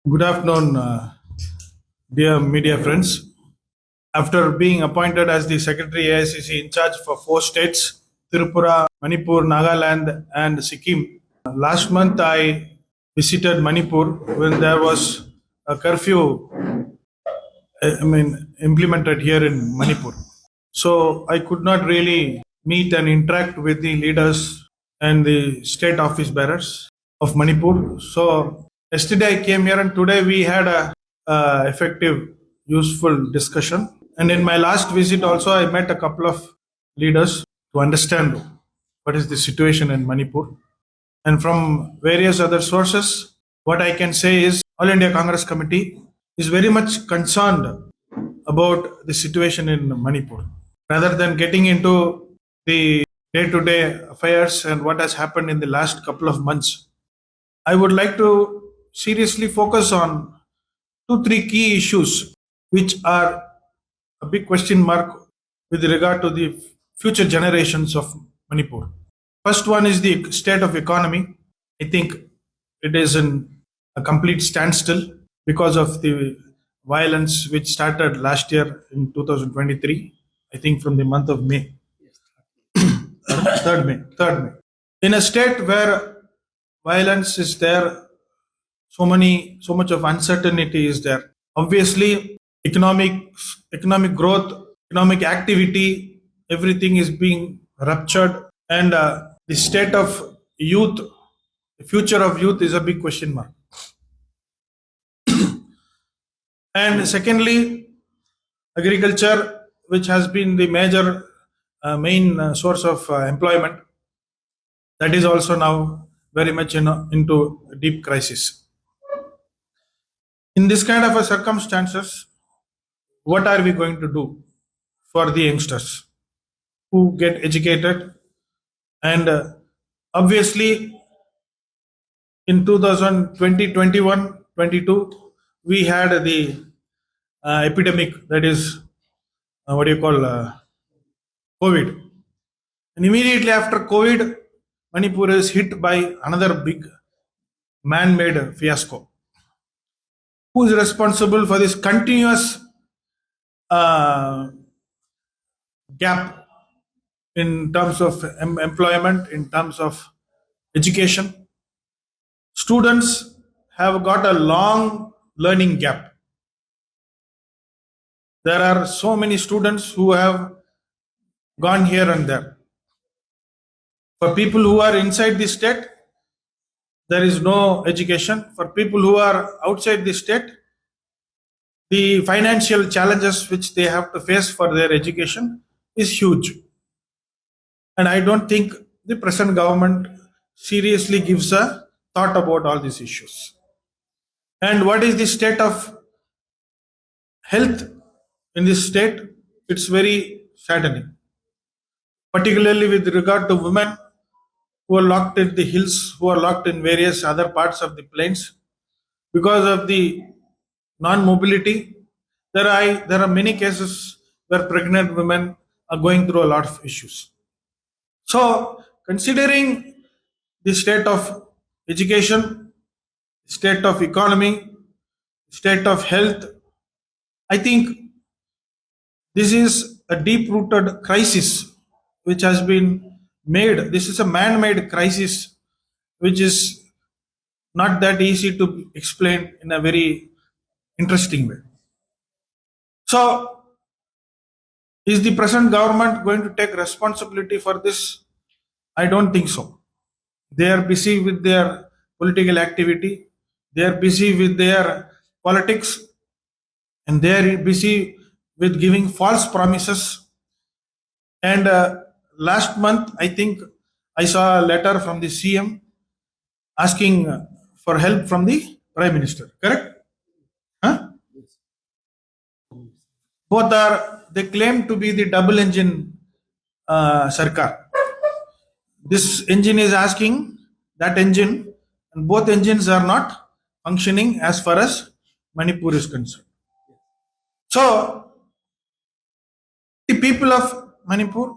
Good afternoon, dear media friends. After being appointed as the Secretary AICC in charge for four states Tripura, Manipur, Nagaland, and Sikkim, last month I visited Manipur when there was a curfew implemented here in Manipur. So I could not really meet and interact with the leaders and the state office bearers of Manipur. So yesterday I came here and today we had a effective, useful discussion. And in my last visit also I met a couple of leaders to understand what is the situation in Manipur. And from various other sources, what I can say is All India Congress Committee is very much concerned about the situation in Manipur. Rather than getting into the day to day affairs and what has happened in the last couple of months, I would like to seriously focus on two, three key issues which are a big question mark with regard to the future generations of Manipur. First one is the state of economy. I think it is in a complete standstill because of the violence which started last year in 2023. I think from the month of May, 3rd May. In a state where violence is there, so much of uncertainty is there. Obviously, economic growth, economic activity, everything is being ruptured, and the state of youth, the future of youth is a big question mark. And secondly, agriculture, which has been the major main source of employment, that is also now very much into a deep crisis. In this kind of a circumstances, what are we going to do for the youngsters who get educated? And obviously, in 2020, 21, 22, we had the epidemic, that is, what do you call, COVID. And immediately after COVID, Manipur is hit by another big man made fiasco. Who is responsible for this continuous uh, gap in terms of employment, in terms of education? Students have got a long learning gap. There are so many students who have gone here and there. For people who are inside the state, there is no education. For people who are outside the state, the financial challenges which they have to face for their education is huge. And I don't think the present government seriously gives a thought about all these issues. And what is the state of health in this state? It's very saddening, particularly with regard to women who are locked in the hills, who are locked in various other parts of the plains because of the non-mobility. There are many cases where pregnant women are going through a lot of issues. So, considering the state of education, state of economy, state of health, I think this is a deep rooted crisis which has been made. This is a man made crisis which is not that easy to explain in a very interesting way. So, is the present government going to take responsibility for this? I don't think so. They are busy with their political activity, they are busy with their politics, and they are busy with giving false promises. And last month, I think I saw a letter from the CM asking for help from the Prime Minister. Correct? Huh? Both are, they claim to be the double engine Sarkar. This engine is asking that engine, and both engines are not functioning as far as Manipur is concerned. So, the people of Manipur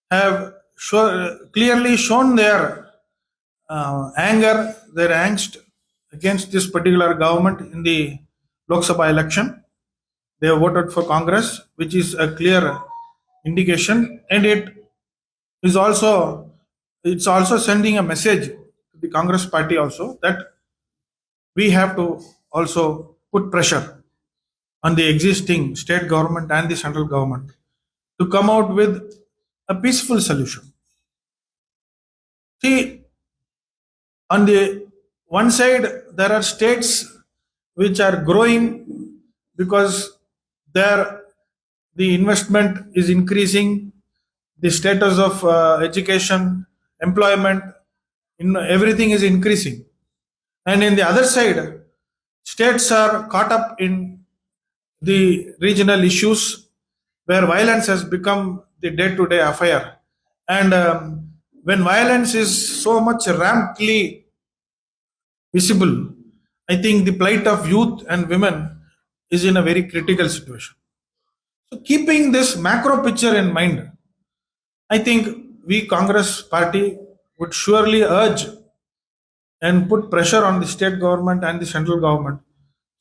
have clearly shown their anger, their angst against this particular government in the Lok Sabha election. They have voted for Congress, which is a clear indication, and is also it's also sending a message to the Congress party also that we have to also put pressure on the existing state government and the central government to come out with a peaceful solution. See, on the one side, there are states which are growing because there the investment is increasing, the status of education, employment, everything is increasing. And in the other side, states are caught up in the regional issues where violence has become the day to day affair. And when violence is so much rampantly visible, I think the plight of youth and women is in a very critical situation. So, keeping this macro picture in mind, I think we Congress party would surely urge and put pressure on the state government and the central government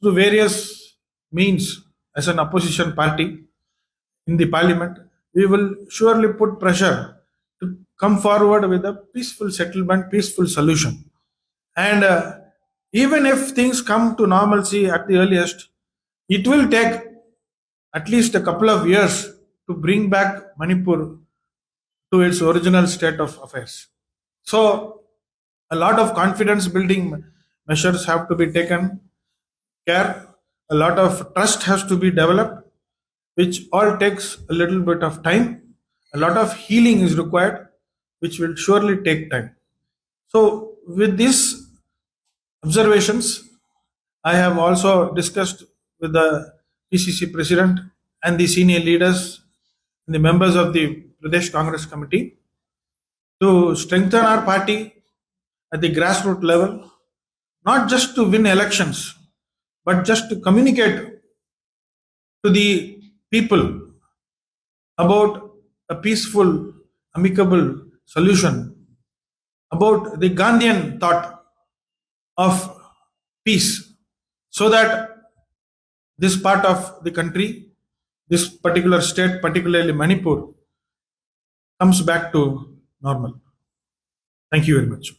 through various means as an opposition party in the parliament. We will surely put pressure to come forward with a peaceful settlement, peaceful solution. And even if things come to normalcy at the earliest, it will take at least a couple of years to bring back Manipur to its original state of affairs. So, a lot of confidence building measures have to be taken care. A lot of trust has to be developed, which all takes a little bit of time. A lot of healing is required, which will surely take time. So, with these observations, I have also discussed with the PCC president and the senior leaders and the members of the Pradesh Congress Committee to strengthen our party at the grassroots level, not just to win elections, but just to communicate to the people about a peaceful, amicable solution, about the Gandhian thought of peace, so that this part of the country, this particular state, particularly Manipur, comes back to normal. Thank you very much.